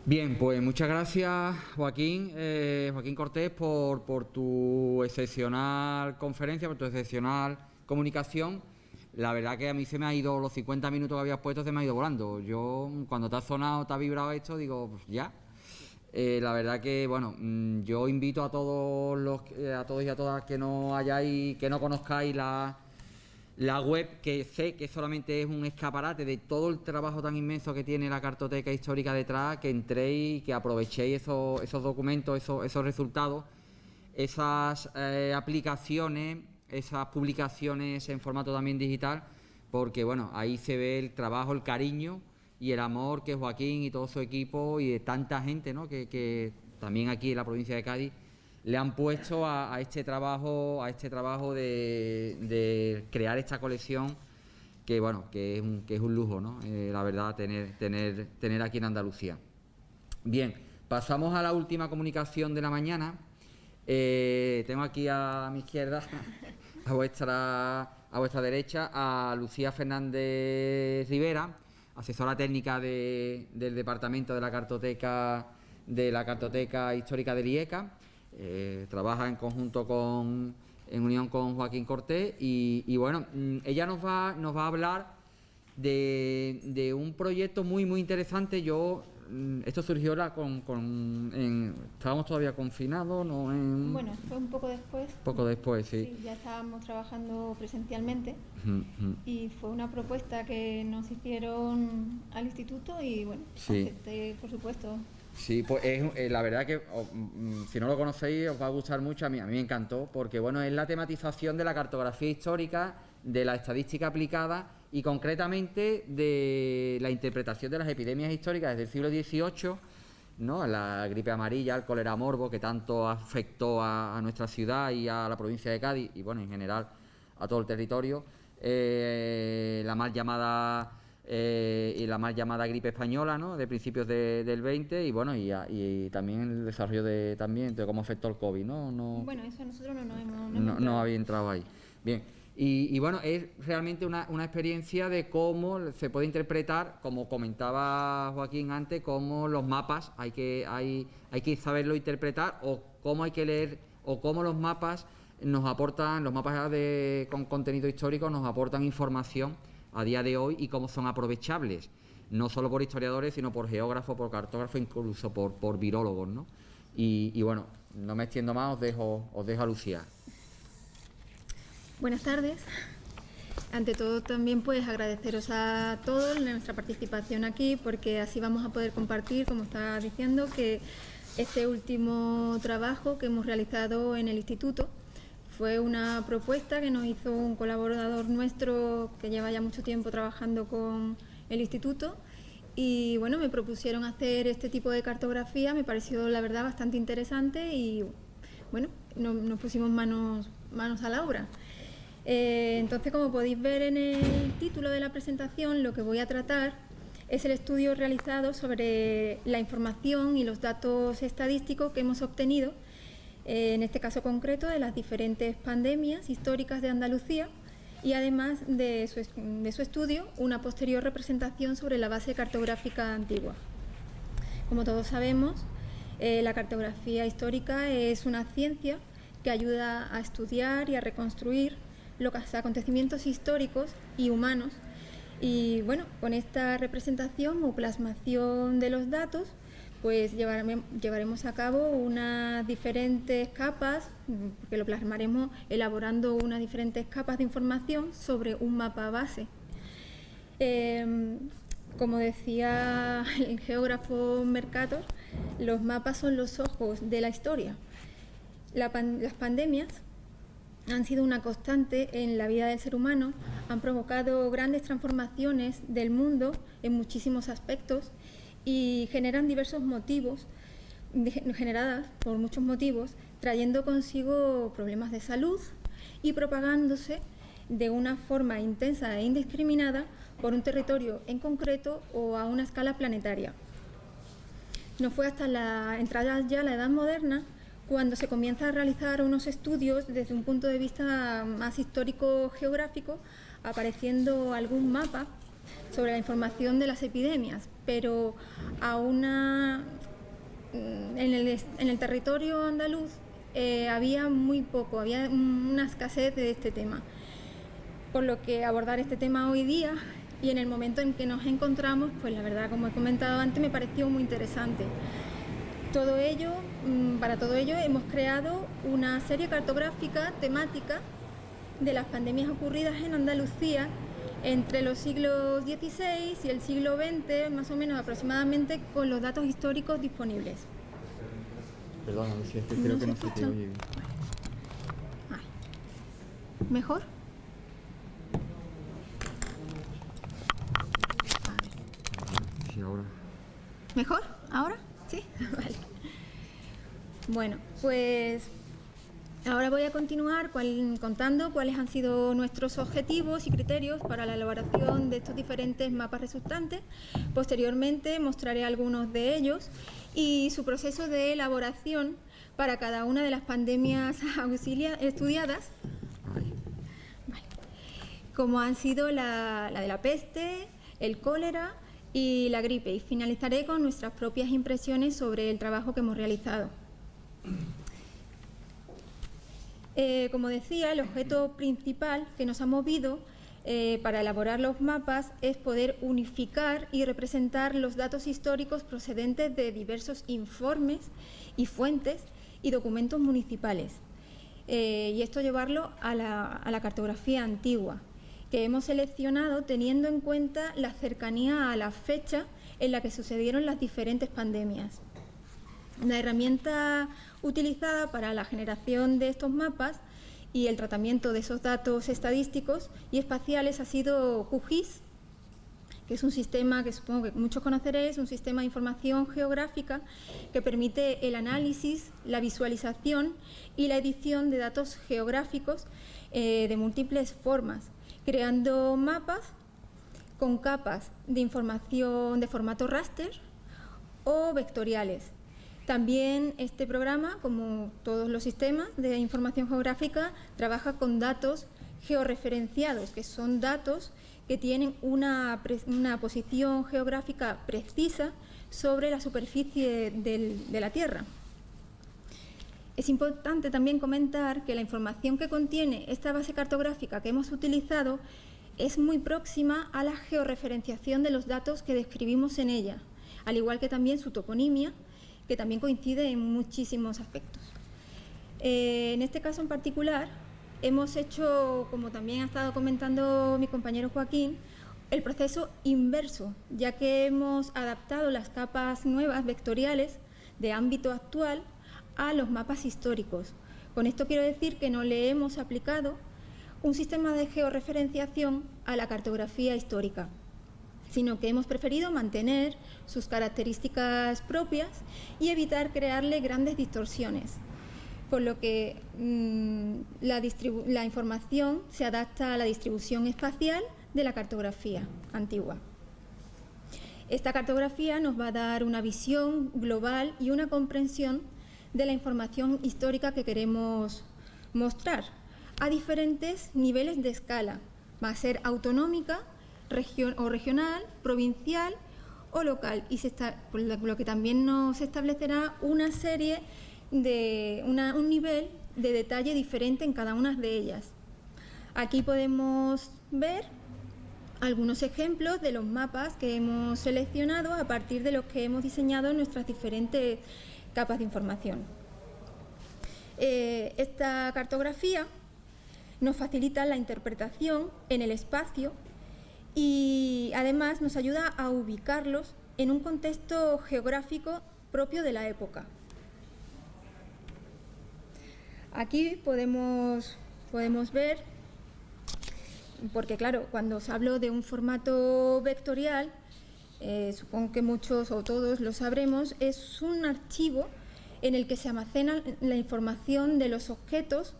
Bien, pues muchas gracias, Joaquín, Joaquín Cortés, por tu excepcional conferencia, por tu excepcional comunicación. La verdad que a mí se me ha ido, los 50 minutos que habías puesto se me ha ido volando. Yo, cuando te ha sonado, te ha vibrado esto, digo, pues ya. La verdad que, bueno, yo invito a todos a todos y a todas que no hayáis, que no conozcáis la web, que sé que solamente es un escaparate de todo el trabajo tan inmenso que tiene la cartoteca histórica detrás, que entréis, que aprovechéis esos documentos, esos resultados, esas aplicaciones, esas publicaciones en formato también digital, porque bueno, ahí se ve el trabajo, el cariño y el amor que Joaquín y todo su equipo y de tanta gente, ¿no?, que también aquí en la provincia de Cádiz le han puesto a este trabajo de crear esta colección, que bueno, que es un lujo, ¿no? La verdad, tener aquí en Andalucía. Bien, pasamos a la última comunicación de la mañana. Tengo aquí a mi izquierda, a vuestra derecha, a Lucía Fernández Rivera, asesora técnica del departamento de la cartoteca histórica del IECA. Trabaja en conjunto en unión con Joaquín Cortés y bueno, ella nos va a hablar de un proyecto muy interesante. Esto surgió estábamos todavía confinados, ¿no? Bueno, fue un poco después. Poco después, sí. Sí, ya estábamos trabajando presencialmente y fue una propuesta que nos hicieron al instituto y bueno, sí, acepté, por supuesto. Sí, pues la verdad que si no lo conocéis os va a gustar mucho. A mí me encantó, porque bueno, es la tematización de la cartografía histórica, de la estadística aplicada y concretamente de la interpretación de las epidemias históricas desde el siglo XVIII, ¿no? La gripe amarilla, el cólera morbo, que tanto afectó a nuestra ciudad y a la provincia de Cádiz y bueno, en general a todo el territorio, la mal llamada gripe española, ¿no?, de principios del 20 y bueno, y también el desarrollo de cómo afectó el COVID, ¿no? Bueno, eso nosotros no había entrado ahí. Bien, y bueno, es realmente una experiencia de cómo se puede interpretar, como comentaba Joaquín antes, cómo los mapas hay que saberlo interpretar, o cómo hay que leer, o cómo los mapas con contenido histórico nos aportan información a día de hoy y cómo son aprovechables, no solo por historiadores, sino por geógrafos, por cartógrafos, incluso por virólogos, ¿no? Y bueno, no me extiendo más, os dejo a Lucía. Buenas tardes. Ante todo también pues agradeceros a todos nuestra participación aquí, porque así vamos a poder compartir, como estaba diciendo, que este último trabajo que hemos realizado en el instituto fue una propuesta que nos hizo un colaborador nuestro que lleva ya mucho tiempo trabajando con el instituto y bueno, me propusieron hacer este tipo de cartografía. Me pareció la verdad bastante interesante y bueno, nos pusimos manos a la obra. Entonces, como podéis ver en el título de la presentación, lo que voy a tratar es el estudio realizado sobre la información y los datos estadísticos que hemos obtenido, en este caso concreto, de las diferentes pandemias históricas de Andalucía y además de su estudio, una posterior representación sobre la base cartográfica antigua. Como todos sabemos, la cartografía histórica es una ciencia que ayuda a estudiar y a reconstruir los acontecimientos históricos y humanos. Y bueno, con esta representación o plasmación de los datos, pues llevaremos a cabo unas diferentes capas, que lo plasmaremos elaborando unas diferentes capas de información sobre un mapa base. Como decía el geógrafo Mercator, los mapas son los ojos de la historia. Las pandemias han sido una constante en la vida del ser humano, han provocado grandes transformaciones del mundo en muchísimos aspectos y generan diversos motivos, generadas por muchos motivos, trayendo consigo problemas de salud y propagándose de una forma intensa e indiscriminada por un territorio en concreto o a una escala planetaria. No fue hasta la entrada ya a la Edad Moderna cuando se comienza a realizar unos estudios desde un punto de vista más histórico-geográfico, apareciendo algún mapa sobre la información de las epidemias, pero en el territorio andaluz había muy poco, había una escasez de este tema. Por lo que abordar este tema hoy día y en el momento en que nos encontramos, pues la verdad, como he comentado antes, me pareció muy interesante. Para todo ello hemos creado una serie cartográfica temática de las pandemias ocurridas en Andalucía entre los siglos XVI y el siglo XX, más o menos aproximadamente, con los datos históricos disponibles. Perdona, si es que creo que no se te oye bien. Vale. ¿Mejor? Sí, ahora. ¿Mejor? ¿Ahora? Sí. Vale. Bueno, pues ahora voy a continuar contando cuáles han sido nuestros objetivos y criterios para la elaboración de estos diferentes mapas resultantes. Posteriormente mostraré algunos de ellos y su proceso de elaboración para cada una de las pandemias estudiadas, vale, como han sido la de la peste, el cólera y la gripe. Y finalizaré con nuestras propias impresiones sobre el trabajo que hemos realizado. Como decía, el objeto principal que nos ha movido para elaborar los mapas es poder unificar y representar los datos históricos procedentes de diversos informes y fuentes y documentos municipales. Y esto llevarlo a la cartografía antigua, que hemos seleccionado teniendo en cuenta la cercanía a la fecha en la que sucedieron las diferentes pandemias. La herramienta utilizada para la generación de estos mapas y el tratamiento de esos datos estadísticos y espaciales ha sido QGIS, que es un sistema que supongo que muchos conoceréis, un sistema de información geográfica que permite el análisis, la visualización y la edición de datos geográficos de múltiples formas, creando mapas con capas de información de formato raster o vectoriales. También este programa, como todos los sistemas de información geográfica, trabaja con datos georreferenciados, que son datos que tienen una posición geográfica precisa sobre la superficie de la Tierra. Es importante también comentar que la información que contiene esta base cartográfica que hemos utilizado es muy próxima a la georreferenciación de los datos que describimos en ella, al igual que también su toponimia, que también coincide en muchísimos aspectos. En este caso en particular, hemos hecho, como también ha estado comentando mi compañero Joaquín, el proceso inverso, ya que hemos adaptado las capas nuevas vectoriales de ámbito actual a los mapas históricos. Con esto quiero decir que no le hemos aplicado un sistema de georreferenciación a la cartografía histórica, sino que hemos preferido mantener sus características propias y evitar crearle grandes distorsiones, por lo que la información se adapta a la distribución espacial de la cartografía antigua. Esta cartografía nos va a dar una visión global y una comprensión de la información histórica que queremos mostrar a diferentes niveles de escala. Va a ser autonómica, regional, provincial o local, y por lo que también nos establecerá una serie de un nivel de detalle diferente en cada una de ellas. Aquí podemos ver algunos ejemplos de los mapas que hemos seleccionado a partir de los que hemos diseñado en nuestras diferentes capas de información. Esta cartografía nos facilita la interpretación en el espacio y además nos ayuda a ubicarlos en un contexto geográfico propio de la época. Aquí podemos ver, porque claro, cuando os hablo de un formato vectorial, supongo que muchos o todos lo sabremos, es un archivo en el que se almacena la información de los objetos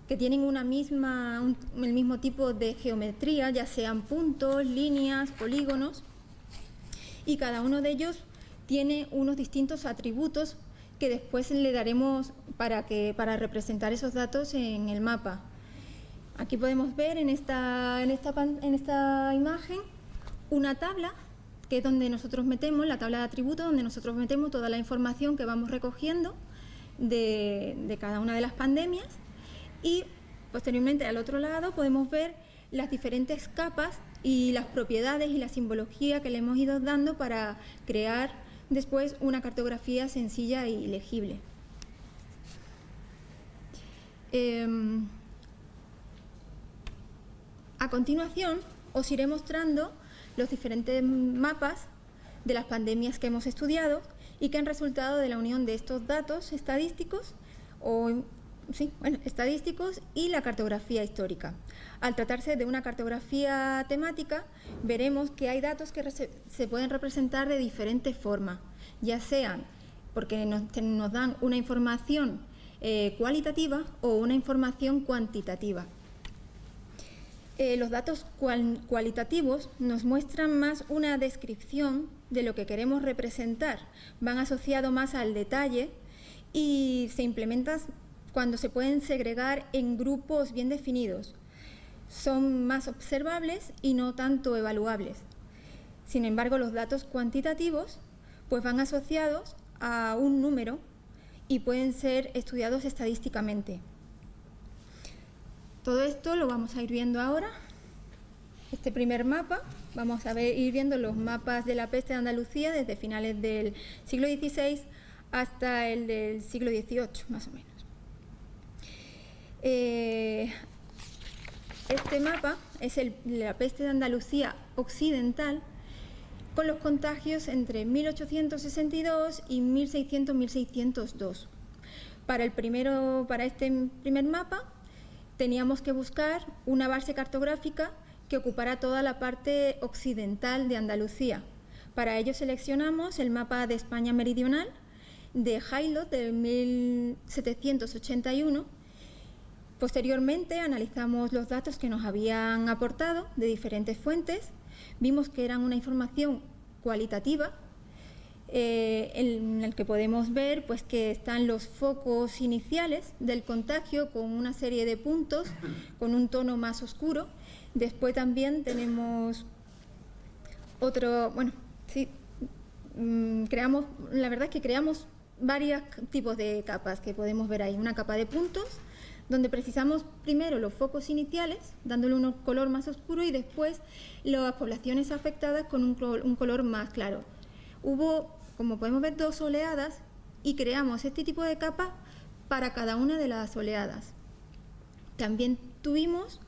que tienen el mismo tipo de geometría, ya sean puntos, líneas, polígonos, y cada uno de ellos tiene unos distintos atributos que después le daremos para representar esos datos en el mapa. Aquí podemos ver en esta imagen una tabla, que es donde nosotros metemos, la tabla de atributos, donde nosotros metemos toda la información que vamos recogiendo de cada una de las pandemias, y posteriormente al otro lado podemos ver las diferentes capas y las propiedades y la simbología que le hemos ido dando para crear después una cartografía sencilla y legible. A continuación os iré mostrando los diferentes mapas de las pandemias que hemos estudiado y que han resultado de la unión de estos datos estadísticos estadísticos y la cartografía histórica. Al tratarse de una cartografía temática, veremos que hay datos que se pueden representar de diferentes formas, ya sean porque nos dan una información cualitativa o una información cuantitativa. Los datos cualitativos nos muestran más una descripción de lo que queremos representar, van asociados más al detalle y se implementan cuando se pueden segregar en grupos bien definidos. Son más observables y no tanto evaluables. Sin embargo, los datos cuantitativos pues van asociados a un número y pueden ser estudiados estadísticamente. Todo esto lo vamos a ir viendo ahora. Este primer mapa, vamos a ir viendo los mapas de la peste de Andalucía desde finales del siglo XVI hasta el del siglo XVIII, más o menos. Este mapa es la peste de Andalucía occidental, con los contagios entre 1862 y 1600-1602. Para este primer mapa teníamos que buscar una base cartográfica que ocupara toda la parte occidental de Andalucía. Para ello seleccionamos el mapa de España meridional de Haylott de 1781. Posteriormente analizamos los datos que nos habían aportado de diferentes fuentes, vimos que eran una información cualitativa en el que podemos ver pues, que están los focos iniciales del contagio con una serie de puntos con un tono más oscuro. Después también tenemos la verdad es que creamos varios tipos de capas que podemos ver ahí. Una capa de puntos, donde precisamos primero los focos iniciales, dándole un color más oscuro, y después las poblaciones afectadas con un color más claro. Hubo, como podemos ver, 2 oleadas y creamos este tipo de capa para cada una de las oleadas. También tuvimos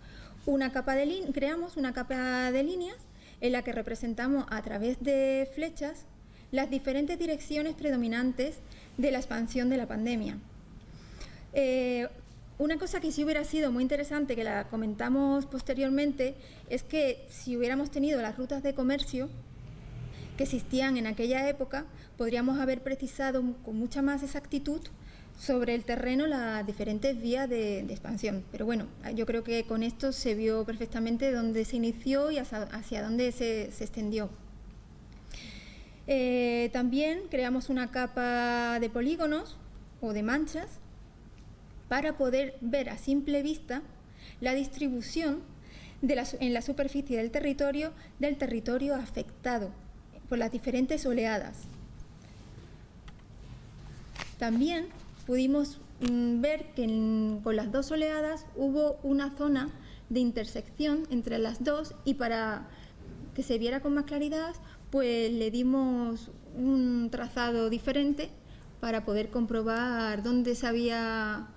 creamos una capa de líneas en la que representamos a través de flechas las diferentes direcciones predominantes de la expansión de la pandemia. Una cosa que sí hubiera sido muy interesante, que la comentamos posteriormente, es que si hubiéramos tenido las rutas de comercio que existían en aquella época, podríamos haber precisado con mucha más exactitud sobre el terreno las diferentes vías de expansión. Pero bueno, yo creo que con esto se vio perfectamente dónde se inició y hacia dónde se extendió. También creamos una capa de polígonos o de manchas para poder ver a simple vista la distribución en la superficie del territorio afectado por las diferentes oleadas. También pudimos ver que con las 2 oleadas hubo una zona de intersección entre las dos, y para que se viera con más claridad, pues le dimos un trazado diferente para poder comprobar dónde se había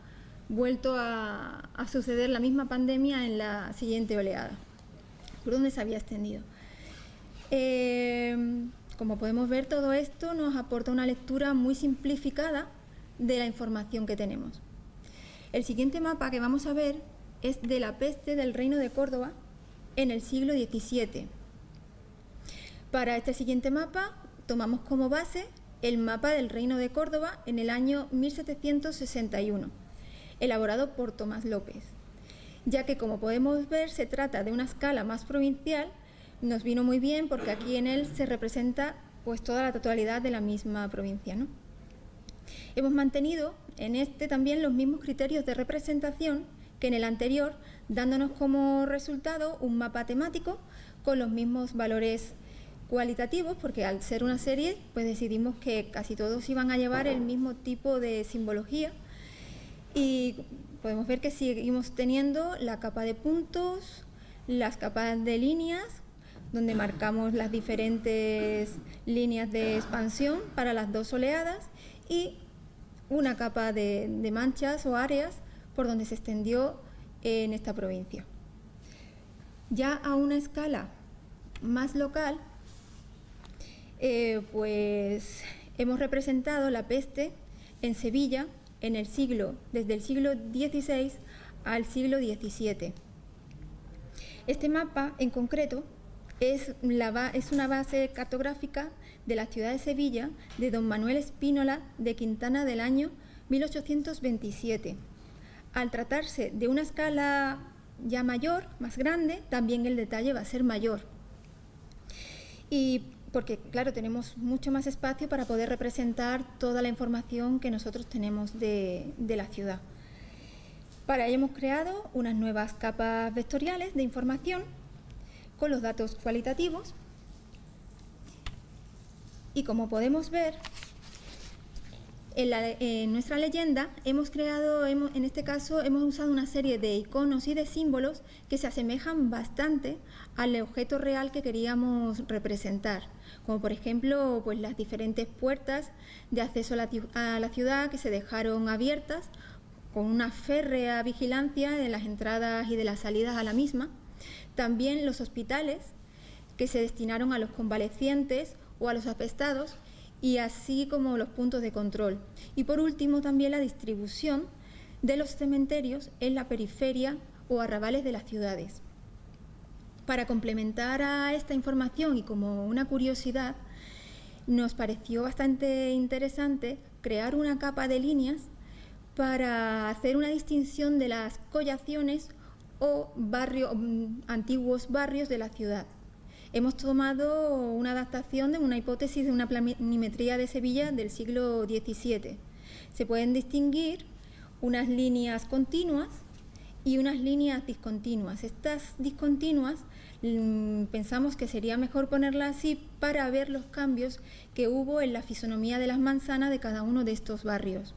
vuelto a suceder la misma pandemia en la siguiente oleada, por dónde se había extendido. Como podemos ver, todo esto nos aporta una lectura muy simplificada de la información que tenemos. El siguiente mapa que vamos a ver es de la peste del Reino de Córdoba en el siglo XVII. Para este siguiente mapa tomamos como base el mapa del Reino de Córdoba en el año 1761, elaborado por Tomás López, ya que, como podemos ver, se trata de una escala más provincial. Nos vino muy bien porque aquí en él se representa pues toda la totalidad de la misma provincia, ¿no? Hemos mantenido en este también los mismos criterios de representación que en el anterior, dándonos como resultado un mapa temático con los mismos valores cualitativos, porque al ser una serie, pues decidimos que casi todos iban a llevar el mismo tipo de simbología, y podemos ver que seguimos teniendo la capa de puntos, las capas de líneas, donde marcamos las diferentes líneas de expansión para las dos oleadas, y una capa de manchas o áreas por donde se extendió en esta provincia. Ya a una escala más local, pues hemos representado la peste en Sevilla desde el siglo XVI al siglo XVII. Este mapa en concreto es una base cartográfica de la ciudad de Sevilla de don Manuel Spínola de Quintana del año 1827. Al tratarse de una escala ya mayor, más grande, también el detalle va a ser mayor. Y porque, claro, tenemos mucho más espacio para poder representar toda la información que nosotros tenemos de la ciudad. Para ello hemos creado unas nuevas capas vectoriales de información con los datos cualitativos, y como podemos ver, en nuestra leyenda en este caso hemos usado una serie de iconos y de símbolos que se asemejan bastante al objeto real que queríamos representar, como por ejemplo pues las diferentes puertas de acceso a la ciudad que se dejaron abiertas con una férrea vigilancia de las entradas y de las salidas a la misma. También los hospitales que se destinaron a los convalecientes o a los apestados, y así como los puntos de control. Y por último también la distribución de los cementerios en la periferia o arrabales de las ciudades. Para complementar a esta información y como una curiosidad, nos pareció bastante interesante crear una capa de líneas para hacer una distinción de las collaciones o antiguos barrios de la ciudad. Hemos tomado una adaptación de una hipótesis de una planimetría de Sevilla del siglo XVII. Se pueden distinguir unas líneas continuas y unas líneas discontinuas. Estas discontinuas pensamos que sería mejor ponerlas así para ver los cambios que hubo en la fisonomía de las manzanas de cada uno de estos barrios.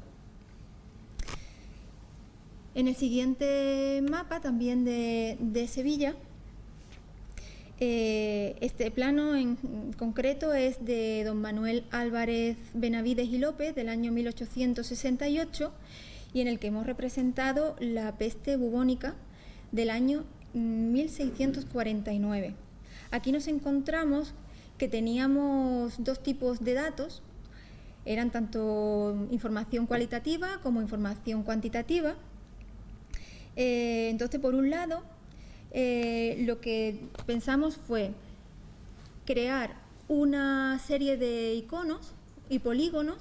En el siguiente mapa, también de Sevilla, este plano en concreto es de don Manuel Álvarez Benavides y López del año 1868, y en el que hemos representado la peste bubónica del año 1649. Aquí nos encontramos que teníamos dos tipos de datos, eran tanto información cualitativa como información cuantitativa. Entonces, por un lado, lo que pensamos fue crear una serie de iconos y polígonos.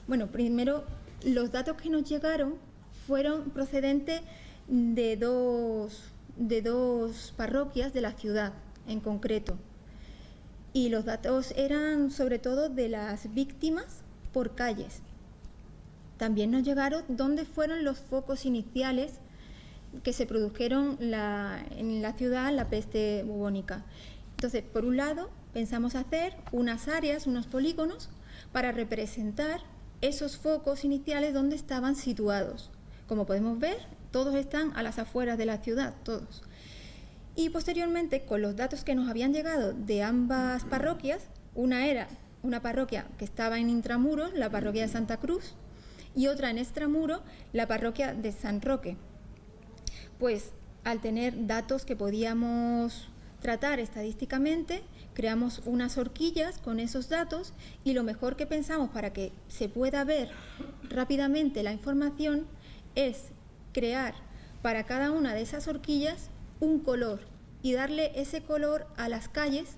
Bueno, primero los datos que nos llegaron fueron procedentes de dos parroquias de la ciudad en concreto, y los datos eran sobre todo de las víctimas por calles. También nos llegaron dónde fueron los focos iniciales que se produjeron en la ciudad la peste bubónica. Entonces, por un lado, pensamos hacer unas áreas, unos polígonos, para representar esos focos iniciales donde estaban situados. Como podemos ver, todos están a las afueras de la ciudad, todos. Y posteriormente, con los datos que nos habían llegado de ambas parroquias, una era una parroquia que estaba en Intramuros, la parroquia de Santa Cruz, y otra en Extramuros, la parroquia de San Roque. Pues al tener datos que podíamos tratar estadísticamente, creamos unas horquillas con esos datos, y lo mejor que pensamos para que se pueda ver rápidamente la información es crear para cada una de esas horquillas un color y darle ese color a las calles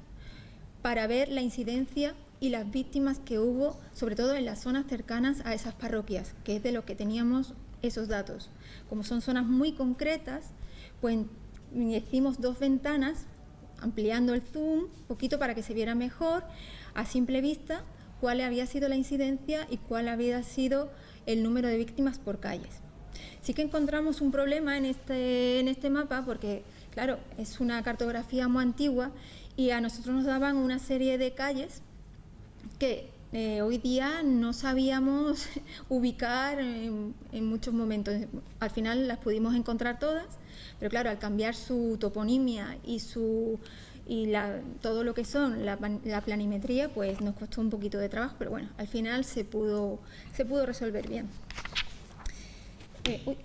para ver la incidencia y las víctimas que hubo, sobre todo en las zonas cercanas a esas parroquias, que es de lo que teníamos esos datos. Como son zonas muy concretas, pues hicimos dos ventanas, ampliando el zoom un poquito para que se viera mejor a simple vista cuál había sido la incidencia y cuál había sido el número de víctimas por calles. Sí que encontramos un problema en este mapa porque, claro, es una cartografía muy antigua y a nosotros nos daban una serie de calles que hoy día no sabíamos ubicar en muchos momentos. Al final las pudimos encontrar todas, pero claro, al cambiar su toponimia y todo lo que son la planimetría, pues nos costó un poquito de trabajo, pero bueno, al final se pudo resolver bien. Bueno.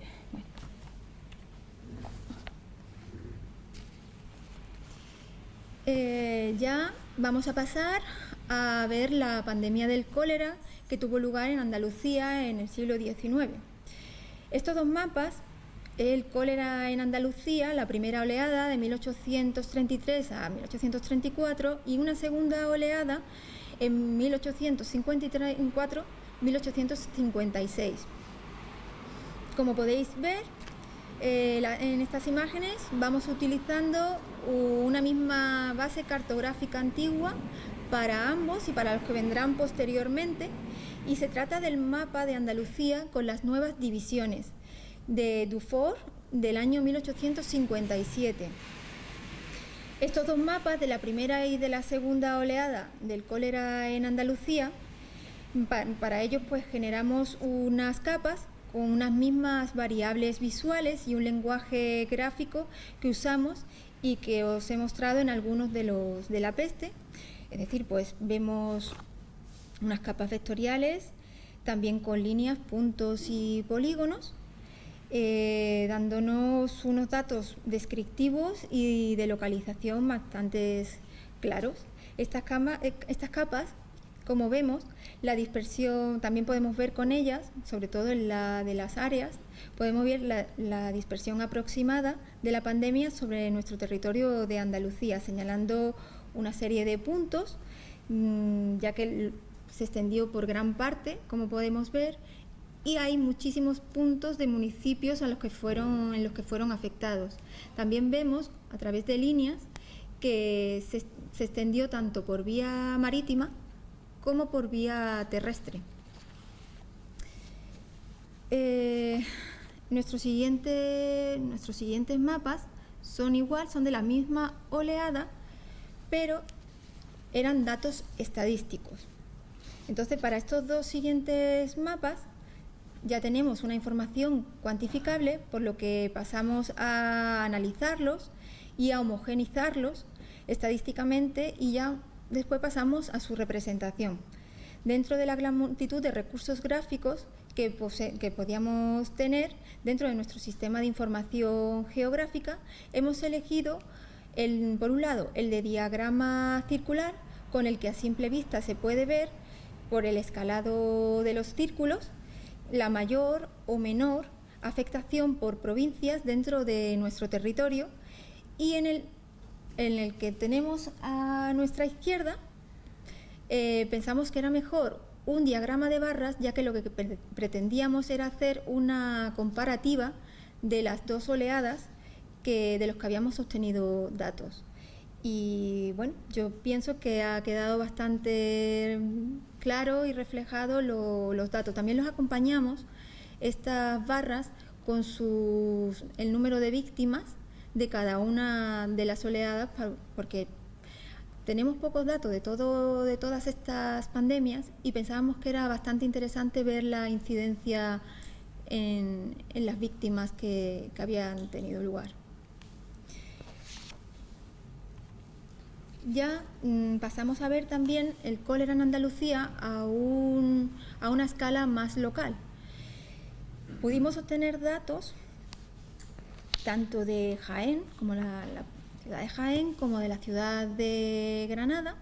Ya vamos a pasar a ver la pandemia del cólera que tuvo lugar en Andalucía en el siglo XIX. Estos dos mapas, el cólera en Andalucía, la primera oleada de 1833 a 1834 y una segunda oleada en 1854-1856. Como podéis ver, en estas imágenes vamos utilizando una misma base cartográfica antigua para ambos y para los que vendrán posteriormente, y se trata del mapa de Andalucía con las nuevas divisiones de Dufour del año 1857. Estos dos mapas de la primera y de la segunda oleada del cólera en Andalucía, para ellos pues generamos unas capas con unas mismas variables visuales y un lenguaje gráfico que usamos y que os he mostrado en algunos de la peste. Es decir, pues vemos unas capas vectoriales, también con líneas, puntos y polígonos, dándonos unos datos descriptivos y de localización bastante claros. Estas capas, como vemos, la dispersión también podemos ver con ellas, sobre todo en la de las áreas, podemos ver la dispersión aproximada de la pandemia sobre nuestro territorio de Andalucía, señalando una serie de puntos, ya que se extendió por gran parte, como podemos ver, y hay muchísimos puntos de municipios en los que fueron afectados. También vemos, a través de líneas, que se extendió tanto por vía marítima como por vía terrestre. Nuestros siguientes mapas son de la misma oleada, pero eran datos estadísticos. Entonces, para estos dos siguientes mapas ya tenemos una información cuantificable, por lo que pasamos a analizarlos y a homogeneizarlos estadísticamente, y ya después pasamos a su representación. Dentro de la gran multitud de recursos gráficos que podíamos tener dentro de nuestro sistema de información geográfica, hemos elegido, por un lado, el de diagrama circular, con el que a simple vista se puede ver, por el escalado de los círculos, la mayor o menor afectación por provincias dentro de nuestro territorio, y en el que tenemos a nuestra izquierda, pensamos que era mejor un diagrama de barras, ya que lo que pretendíamos era hacer una comparativa de las dos oleadas de los que habíamos obtenido datos. Y bueno, yo pienso que ha quedado bastante claro y reflejado los datos. También los acompañamos, estas barras, con el número de víctimas de cada una de las oleadas, porque tenemos pocos datos de todas estas pandemias, y pensábamos que era bastante interesante ver la incidencia en las víctimas que habían tenido lugar. Ya pasamos a ver también el cólera en Andalucía a una escala más local. Pudimos obtener datos tanto de Jaén, como la ciudad de Jaén, como de la ciudad de Granada.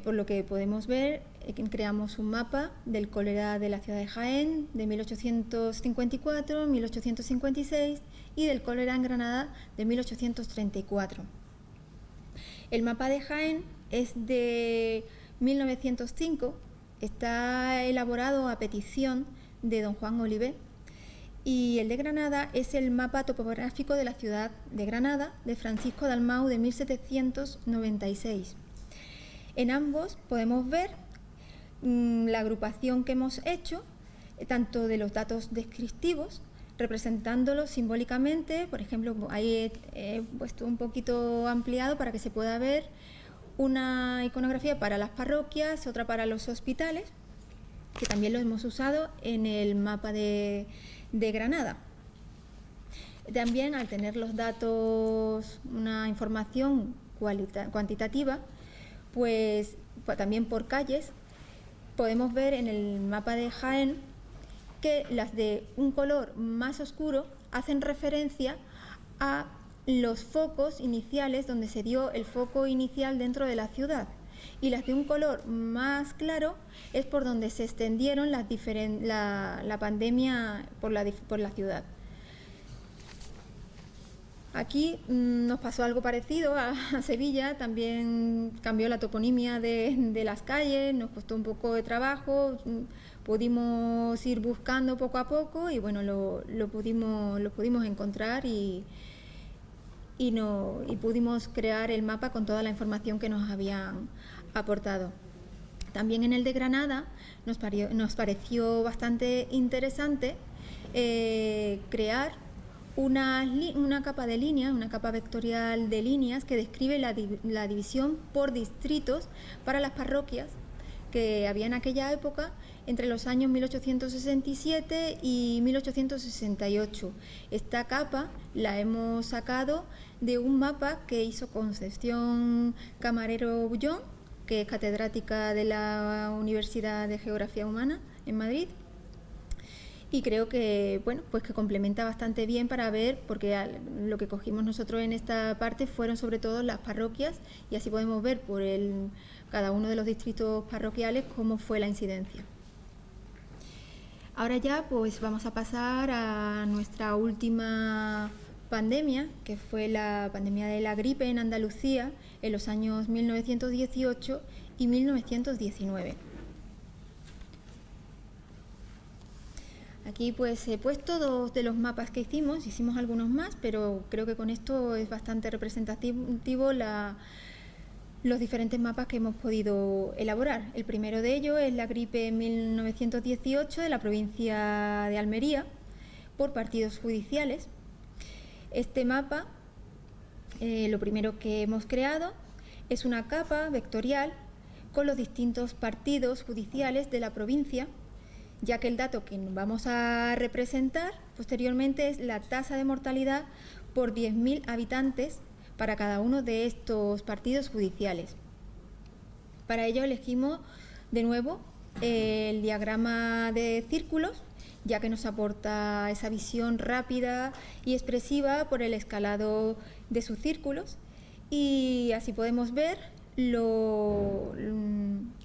Por lo que podemos ver, creamos un mapa del cólera de la ciudad de Jaén de 1854-1856 y del cólera en Granada de 1834. El mapa de Jaén es de 1905, está elaborado a petición de don Juan Olivé, y el de Granada es el mapa topográfico de la ciudad de Granada de Francisco Dalmau de 1796. En ambos podemos ver la agrupación que hemos hecho tanto de los datos descriptivos, representándolos simbólicamente. Por ejemplo, ahí he puesto un poquito ampliado para que se pueda ver una iconografía para las parroquias, otra para los hospitales, que también lo hemos usado en el mapa de Granada. También, al tener los datos, una información cuantitativa, pues también por calles, podemos ver en el mapa de Jaén que las de un color más oscuro hacen referencia a los focos iniciales, donde se dio el foco inicial dentro de la ciudad, y las de un color más claro es por donde se extendieron la pandemia por la ciudad. Aquí nos pasó algo parecido a Sevilla, también cambió la toponimia de las calles, nos costó un poco de trabajo, pudimos ir buscando poco a poco y bueno, lo pudimos encontrar y pudimos crear el mapa con toda la información que nos habían aportado. También en el de Granada nos pareció bastante interesante crear una capa de líneas, una capa vectorial de líneas que describe la división por distritos para las parroquias que había en aquella época entre los años 1867 y 1868. Esta capa la hemos sacado de un mapa que hizo Concepción Camarero Bullón, que es catedrática de la Universidad de Geografía Humana en Madrid. Y creo que, bueno, pues que complementa bastante bien para ver, porque lo que cogimos nosotros en esta parte fueron sobre todo las parroquias y así podemos ver por cada uno de los distritos parroquiales cómo fue la incidencia. Ahora ya pues vamos a pasar a nuestra última pandemia, que fue la pandemia de la gripe en Andalucía en los años 1918 y 1919. Aquí pues he puesto dos de los mapas que hicimos algunos más, pero creo que con esto es bastante representativo los diferentes mapas que hemos podido elaborar. El primero de ellos es la gripe en 1918 de la provincia de Almería, por partidos judiciales. Este mapa, lo primero que hemos creado es una capa vectorial con los distintos partidos judiciales de la provincia, ya que el dato que vamos a representar posteriormente es la tasa de mortalidad por 10.000 habitantes para cada uno de estos partidos judiciales. Para ello elegimos de nuevo el diagrama de círculos, ya que nos aporta esa visión rápida y expresiva por el escalado de sus círculos, y así podemos ver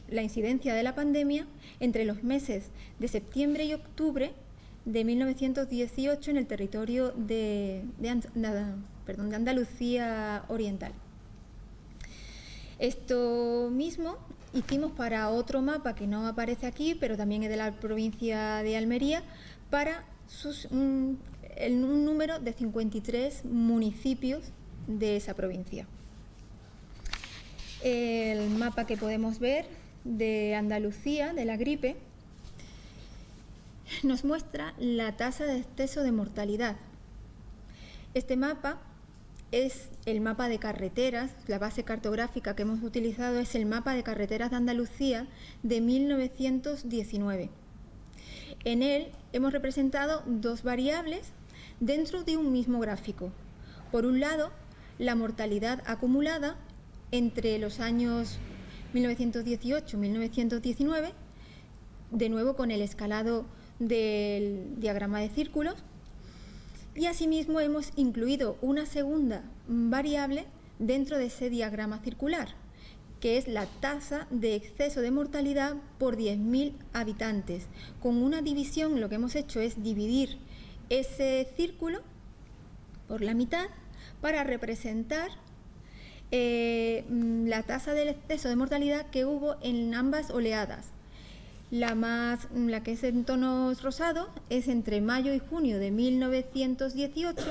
la incidencia de la pandemia entre los meses de septiembre y octubre de 1918 en el territorio de Andalucía Oriental. Esto mismo hicimos para otro mapa que no aparece aquí, pero también es de la provincia de Almería, para un número de 53 municipios de esa provincia. El mapa que podemos ver de Andalucía, de la gripe, nos muestra la tasa de exceso de mortalidad. Este mapa es el mapa de carreteras, la base cartográfica que hemos utilizado es el mapa de carreteras de Andalucía de 1919. En él hemos representado dos variables dentro de un mismo gráfico. Por un lado, la mortalidad acumulada entre los años 1918 y 1919, de nuevo con el escalado del diagrama de círculos, y asimismo hemos incluido una segunda variable dentro de ese diagrama circular, que es la tasa de exceso de mortalidad por 10.000 habitantes. Con una división, lo que hemos hecho es dividir ese círculo por la mitad para representar la tasa del exceso de mortalidad que hubo en ambas oleadas. La que es en tonos rosados es entre mayo y junio de 1918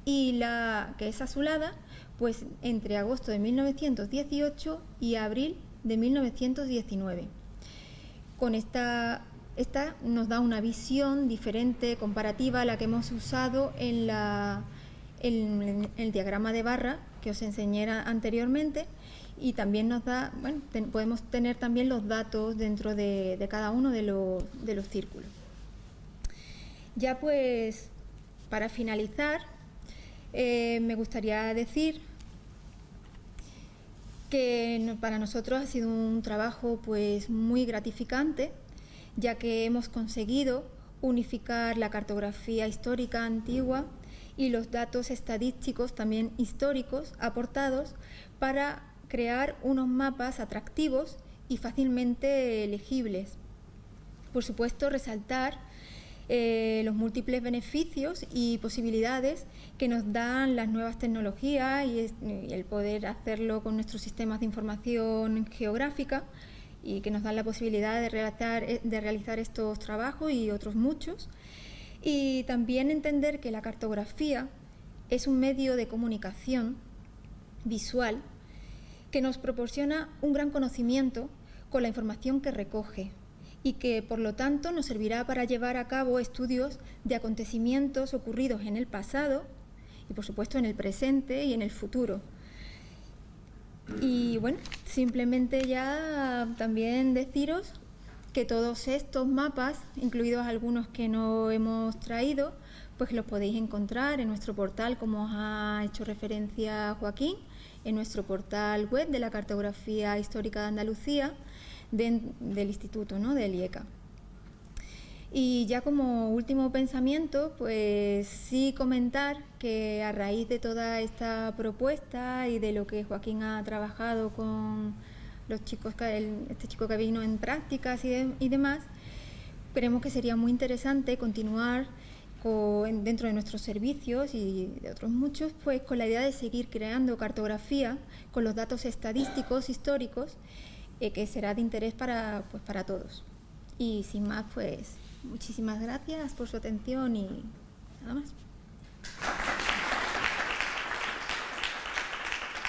y la que es azulada pues entre agosto de 1918 y abril de 1919. Con esta esta nos da una visión diferente, comparativa a la que hemos usado en el diagrama de barra que os enseñé anteriormente, y también nos da, bueno, podemos tener también los datos dentro de cada uno de los círculos. Ya pues, para finalizar, me gustaría decir que para nosotros ha sido un trabajo pues muy gratificante, ya que hemos conseguido unificar la cartografía histórica antigua y los datos estadísticos también históricos aportados para crear unos mapas atractivos y fácilmente legibles. Por supuesto, resaltar los múltiples beneficios y posibilidades que nos dan las nuevas tecnologías y el poder hacerlo con nuestros sistemas de información geográfica, y que nos dan la posibilidad de realizar estos trabajos y otros muchos. Y también entender que la cartografía es un medio de comunicación visual que nos proporciona un gran conocimiento con la información que recoge, y que por lo tanto nos servirá para llevar a cabo estudios de acontecimientos ocurridos en el pasado y por supuesto en el presente y en el futuro. Y bueno, simplemente ya también deciros que todos estos mapas, incluidos algunos que no hemos traído, pues los podéis encontrar en nuestro portal, como os ha hecho referencia Joaquín, en nuestro portal web de la Cartografía Histórica de Andalucía del Instituto, ¿no?, del IECA. Y ya como último pensamiento, pues sí comentar que a raíz de toda esta propuesta y de lo que Joaquín ha trabajado con los chicos, este chico que vino en prácticas y demás, creemos que sería muy interesante continuar dentro de nuestros servicios y de otros muchos, pues con la idea de seguir creando cartografía con los datos estadísticos históricos, que será de interés para todos. Y sin más, pues muchísimas gracias por su atención y nada más.